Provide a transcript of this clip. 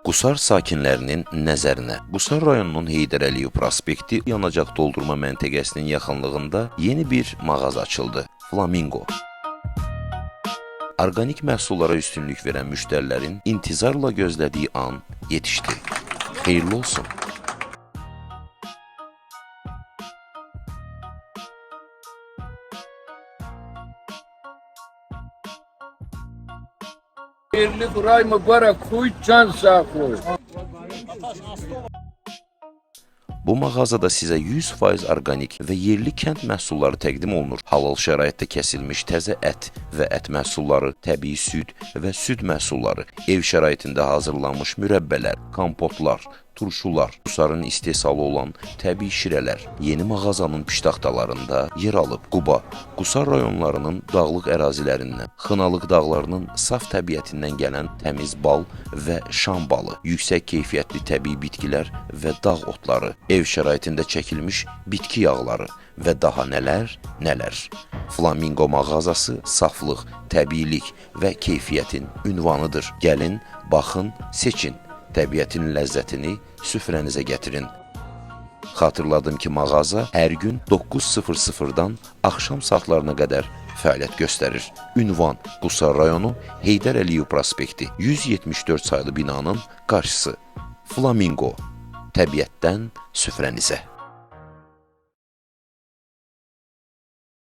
Qusar sakinlərinin nəzərinə. Qusar rayonunun Heydər Əliyev prospekti yanacaq doldurma məntəqəsinin yaxınlığında yeni bir mağaza açıldı. Flamingo. Orqanik məhsullara üstünlük verən müştərilərin intizarla gözlədiyi an yetişdi. Xeyirli olsun. Yerli buray mübarek, huy can sağlığı. Bu mağazada sizə 100% orqanik və yerli kənd məhsulları təqdim olunur. Halal şəraitdə kəsilmiş təzə ət və ət məhsulları, təbii süd və süd məhsulları, ev şəraitində hazırlanmış mürəbbələr, kompotlar, turşular, Qusarın istehsalı olan təbii şirələr yeni mağazanın piştaxtalarında yer alıb. Quba, Qusar rayonlarının dağlıq ərazilərindən, Xınalıq dağlarının saf təbiətindən gələn təmiz bal və şam balı, yüksək keyfiyyətli təbii bitkilər və dağ otları, ev şəraitində çəkilmiş bitki yağları və daha nələr. Flamingo mağazası saflıq, təbiilik və keyfiyyətin ünvanıdır. Gəlin, baxın, seçin. Təbiətin ləzzətini süfrənizə gətirin. Xatırladım ki, mağaza hər gün 9:00-dan axşam saatlarına qədər fəaliyyət göstərir. Ünvan Qusar rayonu Heydər Əliyev prospekti 174 saylı binanın qarşısı. Flamingo. Təbiətdən süfrənizə.